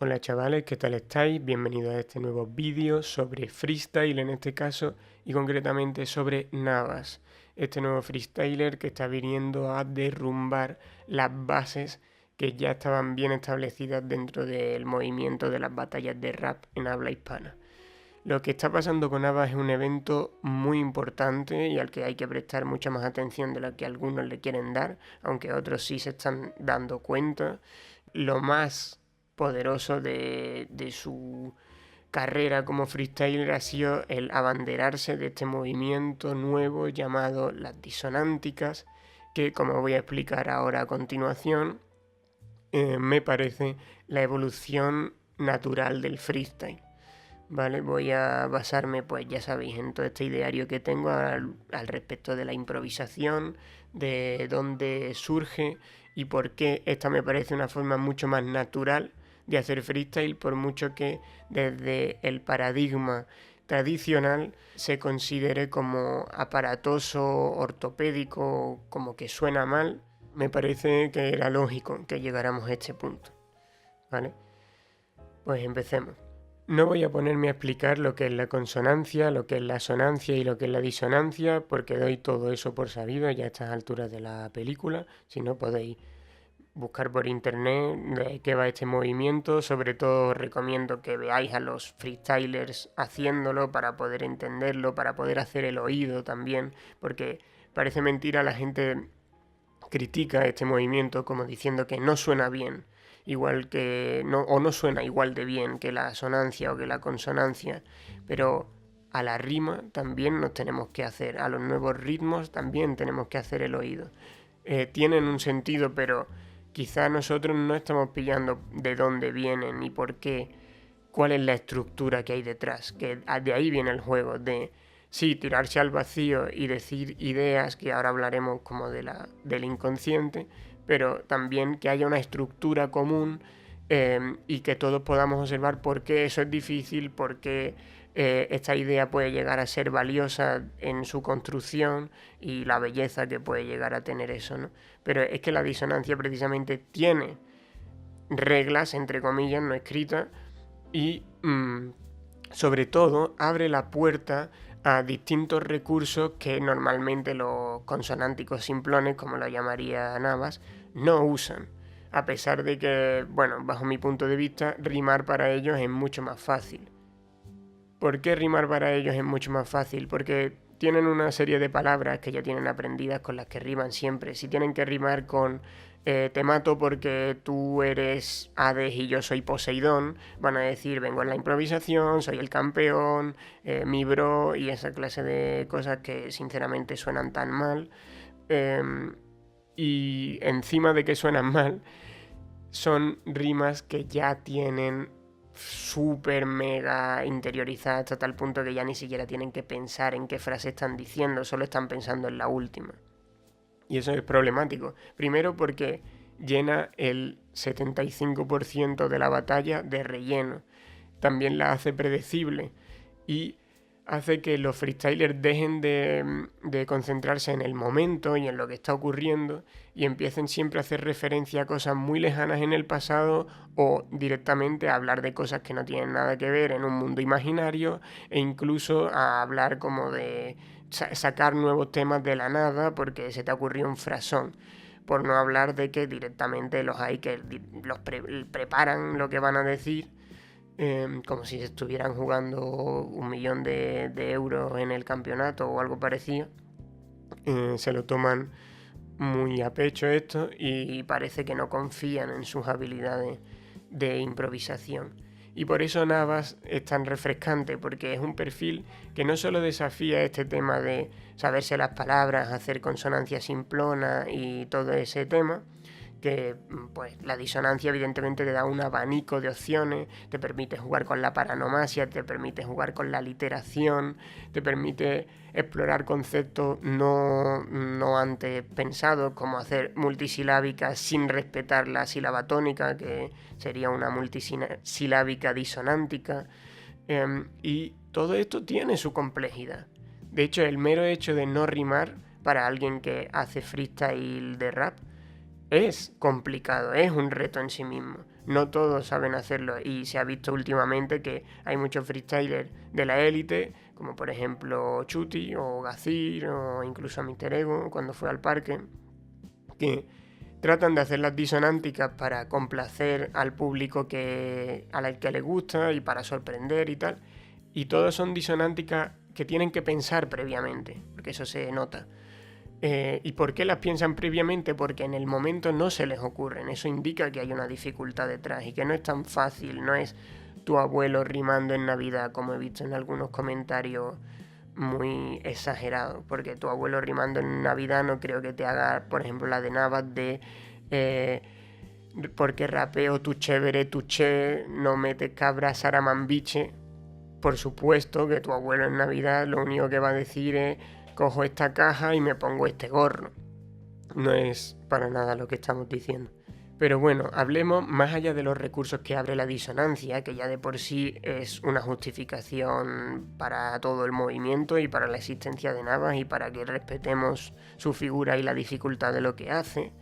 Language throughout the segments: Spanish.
Hola chavales, ¿qué tal estáis? Bienvenidos a este nuevo vídeo sobre freestyle en este caso y concretamente sobre Navas, este nuevo freestyler que está viniendo a derrumbar las bases que ya estaban bien establecidas dentro del movimiento de las batallas de rap en habla hispana. Lo que está pasando con Navas es un evento muy importante y al que hay que prestar mucha más atención de la que algunos le quieren dar, aunque otros sí se están dando cuenta. Lo más poderoso de su carrera como freestyler ha sido el abanderarse de este movimiento nuevo llamado las disonánticas, que como voy a explicar ahora a continuación, me parece la evolución natural del freestyle. ¿Vale? Voy a basarme, pues ya sabéis, en todo este ideario que tengo al respecto de la improvisación, de dónde surge y por qué esta me parece una forma mucho más natural de hacer freestyle, por mucho que desde el paradigma tradicional se considere como aparatoso, ortopédico, como que suena mal. Me parece que era lógico que llegáramos a este punto, ¿vale? Pues empecemos. No voy a ponerme a explicar lo que es la consonancia, lo que es la asonancia y lo que es la disonancia, porque doy todo eso por sabido ya a estas alturas de la película. Si no, podéis buscar por internet de qué va este movimiento. Sobre todo os recomiendo que veáis a los freestylers haciéndolo para poder entenderlo, para poder hacer el oído también, porque parece mentira, la gente critica este movimiento como diciendo que no suena bien, igual que no, o no suena igual de bien que la asonancia o que la consonancia, pero a la rima también nos tenemos que hacer, a los nuevos ritmos también tenemos que hacer el oído. Tienen un sentido, pero quizá nosotros no estamos pillando de dónde vienen ni por qué, cuál es la estructura que hay detrás, que de ahí viene el juego, de sí, tirarse al vacío y decir ideas, que ahora hablaremos como del inconsciente, pero también que haya una estructura común y que todos podamos observar por qué eso es difícil, por qué esta idea puede llegar a ser valiosa en su construcción y la belleza que puede llegar a tener eso, ¿no? Pero es que la disonancia precisamente tiene reglas, entre comillas, no escritas, y sobre todo abre la puerta a distintos recursos que normalmente los consonánticos simplones, como lo llamaría Navas, no usan. A pesar de que, bueno, bajo mi punto de vista, rimar para ellos es mucho más fácil. ¿Por qué rimar para ellos es mucho más fácil? Porque tienen una serie de palabras que ya tienen aprendidas con las que riman siempre. Si tienen que rimar con te mato porque tú eres Hades y yo soy Poseidón, van a decir vengo en la improvisación, soy el campeón, mi bro y esa clase de cosas que sinceramente suenan tan mal. Eh, y encima de que suenan mal, son rimas que ya tienen súper mega interiorizadas hasta tal punto que ya ni siquiera tienen que pensar en qué frase están diciendo, solo están pensando en la última. Y eso es problemático. Primero porque llena el 75% de la batalla de relleno. También la hace predecible y hace que los freestylers dejen de concentrarse en el momento y en lo que está ocurriendo y empiecen siempre a hacer referencia a cosas muy lejanas en el pasado o directamente a hablar de cosas que no tienen nada que ver en un mundo imaginario e incluso a hablar como de sacar nuevos temas de la nada porque se te ocurrió un frasón. Por no hablar de que directamente los hay que los preparan lo que van a decir como si estuvieran jugando 1 millón de euros en el campeonato o algo parecido. Se lo toman muy a pecho esto y parece que no confían en sus habilidades de improvisación. Y por eso Navas es tan refrescante, porque es un perfil que no solo desafía este tema de saberse las palabras, hacer consonancias simplonas y todo ese tema, que pues la disonancia evidentemente te da un abanico de opciones, te permite jugar con la paranomasia, te permite jugar con la literación, te permite explorar conceptos no antes pensados, como hacer multisilábicas sin respetar la sílaba tónica, que sería una multisilábica disonántica, y todo esto tiene su complejidad. De hecho, el mero hecho de no rimar para alguien que hace freestyle de rap es complicado, es un reto en sí mismo. no todos saben hacerlo y se ha visto últimamente que hay muchos freestylers de la élite, como por ejemplo Chuti o Gazir o incluso Mr. Ego cuando fue al parque, que tratan de hacer las disonánticas para complacer al público al que le gusta y para sorprender y tal. Y todos son disonánticas que tienen que pensar previamente, porque eso se nota. ¿Y por qué las piensan previamente? Porque en el momento no se les ocurren. Eso indica que hay una dificultad detrás y que no es tan fácil, no es tu abuelo rimando en Navidad, como he visto en algunos comentarios muy exagerados. Porque tu abuelo rimando en Navidad no creo que te haga, por ejemplo, la de Navas de porque rapeo tu chévere, tu che, no metes cabra, saramambiche. Por supuesto que tu abuelo en Navidad lo único que va a decir es: cojo esta caja y me pongo este gorro. No es para nada lo que estamos diciendo. Pero bueno, hablemos más allá de los recursos que abre la disonancia, que ya de por sí es una justificación para todo el movimiento y para la existencia de Navas y para que respetemos su figura y la dificultad de lo que hace.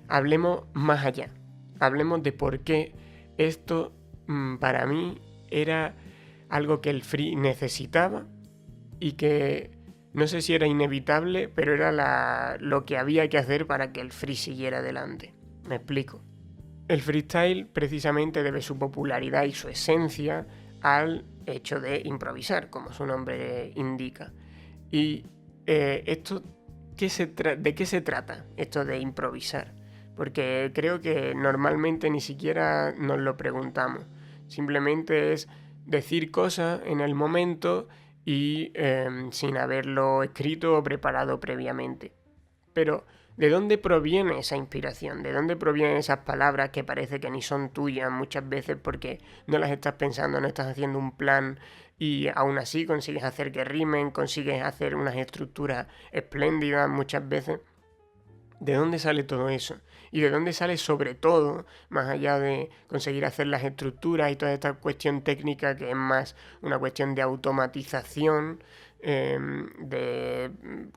Hablemos más allá. Hablemos de por qué esto para mí era algo que el free necesitaba y que no sé si era inevitable, pero era lo que había que hacer para que el free siguiera adelante. Me explico. El freestyle precisamente debe su popularidad y su esencia al hecho de improvisar, como su nombre indica. Y esto, ¿de qué se trata esto de improvisar? Porque creo que normalmente ni siquiera nos lo preguntamos. Simplemente es decir cosas en el momento y sin haberlo escrito o preparado previamente. Pero, ¿de dónde proviene esa inspiración? ¿De dónde provienen esas palabras que parece que ni son tuyas muchas veces porque no las estás pensando, no estás haciendo un plan y aún así consigues hacer que rimen, consigues hacer unas estructuras espléndidas muchas veces? ¿De dónde sale todo eso? Y de dónde sale sobre todo, más allá de conseguir hacer las estructuras y toda esta cuestión técnica que es más una cuestión de automatización, de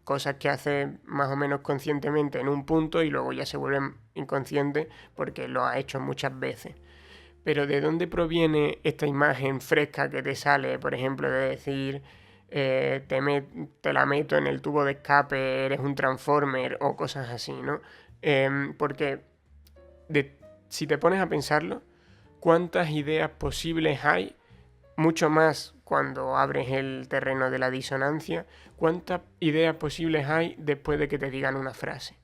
cosas que haces más o menos conscientemente en un punto y luego ya se vuelven inconscientes porque lo has hecho muchas veces. Pero ¿de dónde proviene esta imagen fresca que te sale, por ejemplo, de decir te la meto en el tubo de escape, eres un transformer o cosas así, ¿no? Porque si te pones a pensarlo, ¿cuántas ideas posibles hay? Mucho más cuando abres el terreno de la disonancia. ¿Cuántas ideas posibles hay después de que te digan una frase?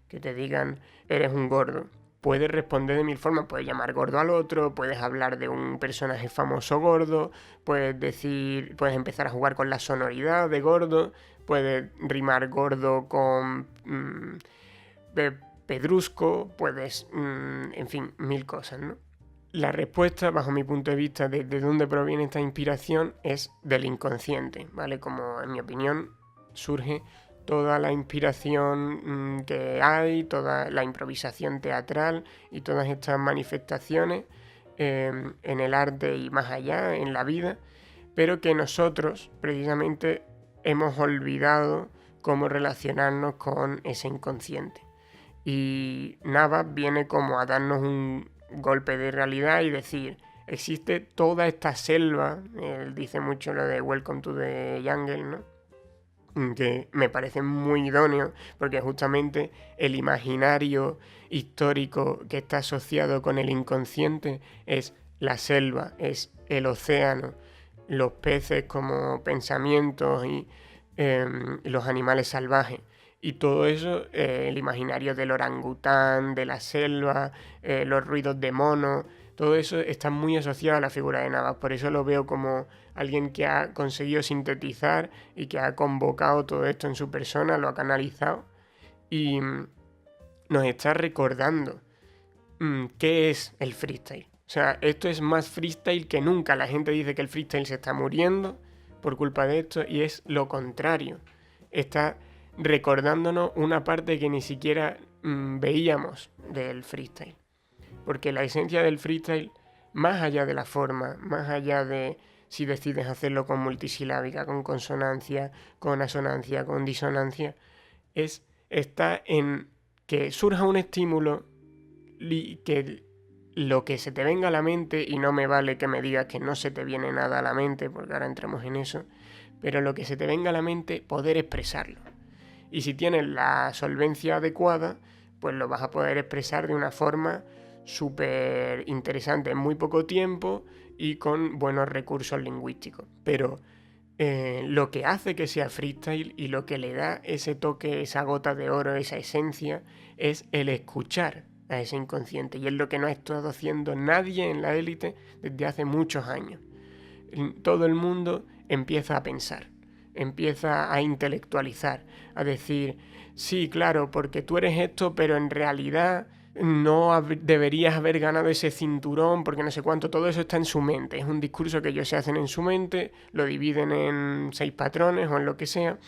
Que te digan, eres un gordo. Puedes responder de mil formas, puedes llamar gordo al otro, puedes hablar de un personaje famoso gordo, puedes empezar a jugar con la sonoridad de gordo, puedes rimar gordo con pedrusco, puedes, en fin, mil cosas, ¿no? La respuesta, bajo mi punto de vista, de dónde proviene esta inspiración es del inconsciente, ¿vale? Como en mi opinión surge toda la inspiración que hay, toda la improvisación teatral y todas estas manifestaciones en el arte y más allá, en la vida, pero que nosotros precisamente hemos olvidado cómo relacionarnos con ese inconsciente. Y Navas viene como a darnos un golpe de realidad y decir, existe toda esta selva, él dice mucho lo de Welcome to the Jungle, ¿no? Que me parece muy idóneo, porque justamente el imaginario histórico que está asociado con el inconsciente es la selva, es el océano, los peces como pensamientos y los animales salvajes. Y todo eso, el imaginario del orangután, de la selva, los ruidos de mono, todo eso está muy asociado a la figura de Navas. Por eso lo veo como alguien que ha conseguido sintetizar y que ha convocado todo esto en su persona, lo ha canalizado y nos está recordando qué es el freestyle. O sea, esto es más freestyle que nunca. La gente dice que el freestyle se está muriendo por culpa de esto y es lo contrario. Está recordándonos una parte que ni siquiera veíamos del freestyle. Porque la esencia del freestyle, más allá de la forma, más allá de si decides hacerlo con multisilábica, con consonancia, con asonancia, con disonancia, está en que surja un estímulo que lo que se te venga a la mente, y no me vale que me digas que no se te viene nada a la mente, porque ahora entramos en eso, pero lo que se te venga a la mente, poder expresarlo. Y si tienes la solvencia adecuada, pues lo vas a poder expresar de una forma súper interesante en muy poco tiempo y con buenos recursos lingüísticos. Pero lo que hace que sea freestyle y lo que le da ese toque, esa gota de oro, esa esencia, es el escuchar a ese inconsciente. Y es lo que no ha estado haciendo nadie en la élite desde hace muchos años. Todo el mundo empieza a pensar, empieza a intelectualizar, a decir, sí, claro, porque tú eres esto, pero en realidad no deberías haber ganado ese cinturón porque no sé cuánto, todo eso está en su mente, es un discurso que ellos se hacen en su mente, lo dividen en 6 patrones o en lo que sea,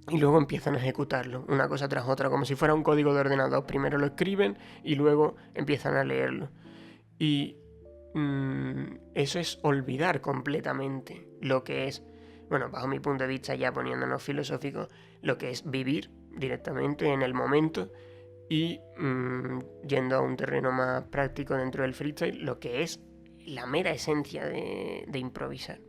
y luego empiezan a ejecutarlo, una cosa tras otra, como si fuera un código de ordenador. Primero lo escriben y luego empiezan a leerlo. Y eso es olvidar completamente lo que es, bueno, bajo mi punto de vista, ya poniéndonos filosóficos, lo que es vivir directamente en el momento y yendo a un terreno más práctico dentro del freestyle, lo que es la mera esencia de improvisar.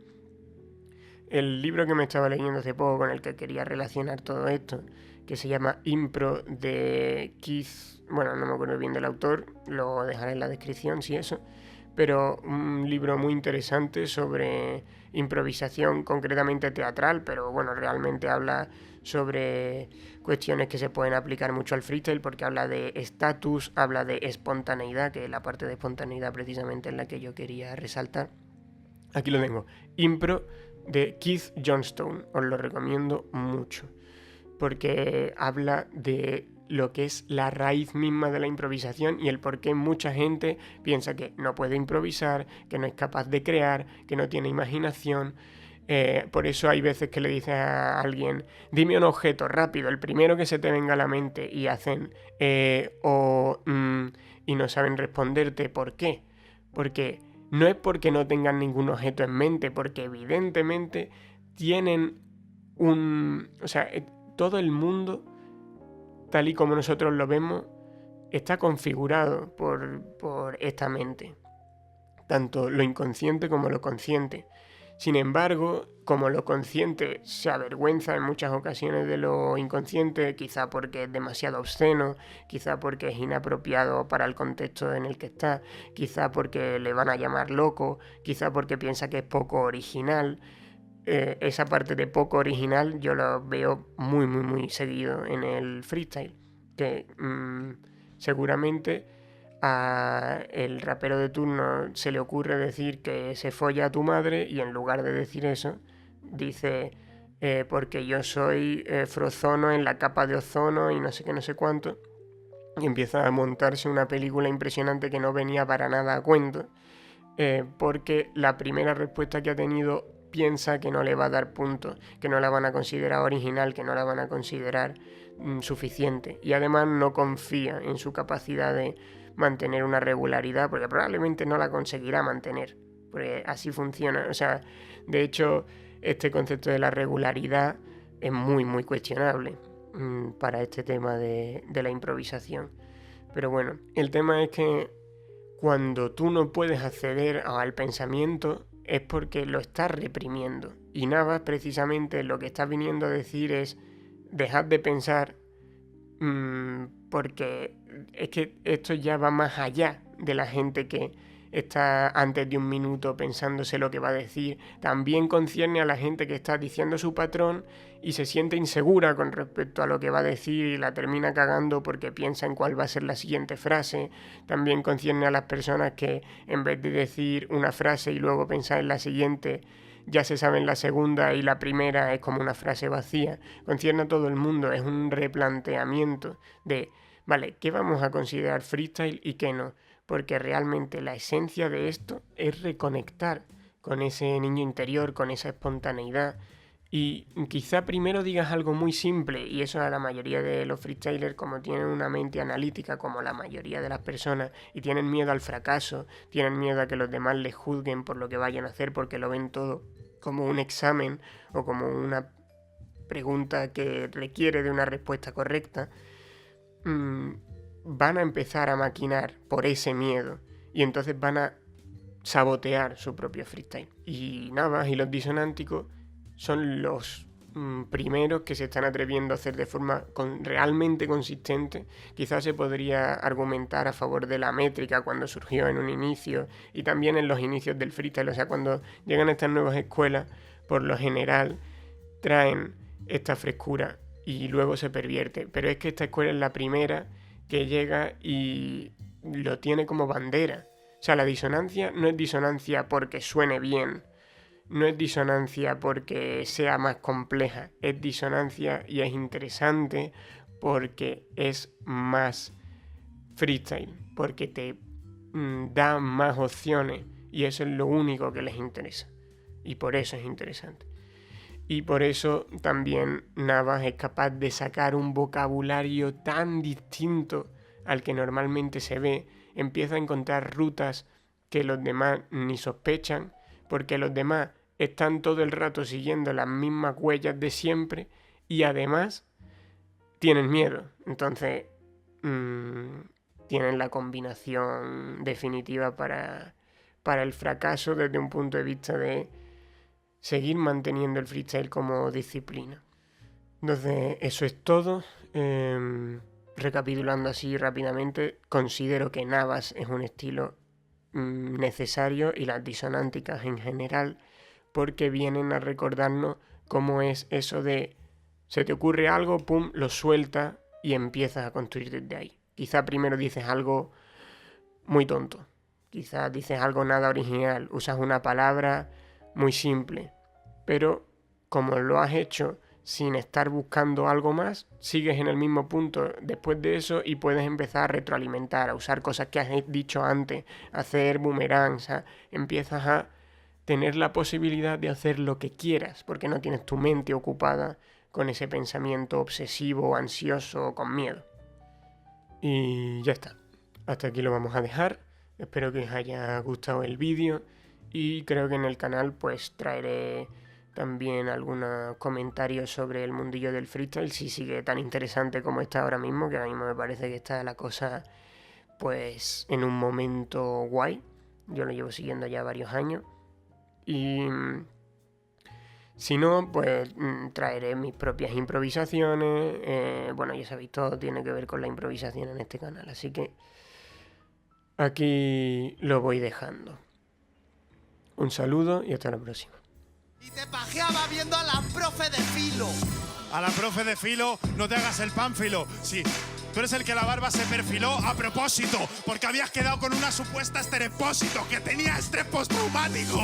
El libro que me estaba leyendo hace poco con el que quería relacionar todo esto, que se llama Impro de Keith, bueno, no me acuerdo bien del autor, lo dejaré en la descripción si eso, pero un libro muy interesante sobre improvisación concretamente teatral, pero bueno, realmente habla sobre cuestiones que se pueden aplicar mucho al freestyle porque habla de estatus, habla de espontaneidad, que la parte de espontaneidad precisamente es la que yo quería resaltar. Aquí lo tengo, Impro de Keith Johnstone, os lo recomiendo mucho, porque habla de lo que es la raíz misma de la improvisación y el por qué mucha gente piensa que no puede improvisar, que no es capaz de crear, que no tiene imaginación. Por eso hay veces que le dices a alguien, dime un objeto rápido, el primero que se te venga a la mente, y hacen y no saben responderte por qué. Porque no es porque no tengan ningún objeto en mente, porque evidentemente tienen o sea, todo el mundo, tal y como nosotros lo vemos, está configurado por esta mente, tanto lo inconsciente como lo consciente. Sin embargo, como lo consciente se avergüenza en muchas ocasiones de lo inconsciente, quizá porque es demasiado obsceno, quizá porque es inapropiado para el contexto en el que está, quizá porque le van a llamar loco, quizá porque piensa que es poco original, esa parte de poco original yo lo veo muy, muy, muy seguido en el freestyle. Que seguramente a el rapero de turno se le ocurre decir que se folla a tu madre y en lugar de decir eso, dice porque yo soy frozono en la capa de ozono y no sé qué, no sé cuánto. Y empieza a montarse una película impresionante que no venía para nada a cuento. Porque la primera respuesta que ha tenido piensa que no le va a dar puntos, que no la van a considerar original, que no la van a considerar suficiente. Y además no confía en su capacidad de mantener una regularidad, porque probablemente no la conseguirá mantener. Porque así funciona. O sea, de hecho, este concepto de la regularidad es muy, muy cuestionable para este tema de la improvisación. Pero bueno, el tema es que cuando tú no puedes acceder al pensamiento es porque lo estás reprimiendo. Y Navas precisamente lo que está viniendo a decir es dejad de pensar porque es que esto ya va más allá de la gente que está antes de un minuto pensándose lo que va a decir. También concierne a la gente que está diciendo su patrón y se siente insegura con respecto a lo que va a decir y la termina cagando porque piensa en cuál va a ser la siguiente frase. También concierne a las personas que en vez de decir una frase y luego pensar en la siguiente, ya se sabe en la segunda y la primera es como una frase vacía. Concierne a todo el mundo, es un replanteamiento de, vale, ¿qué vamos a considerar freestyle y qué no? Porque realmente la esencia de esto es reconectar con ese niño interior, con esa espontaneidad. Y quizá primero digas algo muy simple, y eso a la mayoría de los freestylers, como tienen una mente analítica, como la mayoría de las personas, y tienen miedo al fracaso, tienen miedo a que los demás les juzguen por lo que vayan a hacer, porque lo ven todo como un examen o como una pregunta que requiere de una respuesta correcta, van a empezar a maquinar por ese miedo. y entonces van a sabotear su propio freestyle. Y Navas y los disonánticos son los primeros que se están atreviendo a hacer de forma realmente consistente. Quizás se podría argumentar a favor de la métrica cuando surgió en un inicio y también en los inicios del freestyle. O sea, cuando llegan estas nuevas escuelas, por lo general traen esta frescura y luego se pervierte. Pero es que esta escuela es la primera que llega y lo tiene como bandera. O sea, la disonancia no es disonancia porque suene bien, no es disonancia porque sea más compleja, es disonancia y es interesante porque es más freestyle, porque te da más opciones y eso es lo único que les interesa. Y por eso es interesante. Y por eso también Navas es capaz de sacar un vocabulario tan distinto al que normalmente se ve. Empieza a encontrar rutas que los demás ni sospechan, porque los demás están todo el rato siguiendo las mismas huellas de siempre y además tienen miedo. Entonces tienen la combinación definitiva para el fracaso desde un punto de vista de seguir manteniendo el freestyle como disciplina. Entonces eso es todo. Recapitulando así rápidamente, considero que Navas es un estilo necesario y las disonánticas en general, porque vienen a recordarnos cómo es eso de se te ocurre algo, pum, lo sueltas y empiezas a construir desde ahí. Quizá primero dices algo muy tonto, quizás dices algo nada original, usas una palabra muy simple, pero como lo has hecho sin estar buscando algo más, sigues en el mismo punto después de eso y puedes empezar a retroalimentar, a usar cosas que has dicho antes, a hacer boomerangs, empiezas a tener la posibilidad de hacer lo que quieras, porque no tienes tu mente ocupada con ese pensamiento obsesivo, ansioso, con miedo. Y ya está. Hasta aquí lo vamos a dejar. Espero que os haya gustado el vídeo y creo que en el canal pues traeré también algunos comentarios sobre el mundillo del freestyle, si sigue tan interesante como está ahora mismo, que ahora mismo me parece que está la cosa pues en un momento guay. Yo lo llevo siguiendo ya varios años. Y si no, pues traeré mis propias improvisaciones. Bueno, ya sabéis, todo tiene que ver con la improvisación en este canal, así que aquí lo voy dejando. Un saludo y hasta la próxima. Y te pajeaba viendo a la profe de filo. A la profe de filo, no te hagas el pánfilo. Sí, tú eres el que la barba se perfiló a propósito, porque habías quedado con una supuesta esterepósito que tenía estrés postraumático.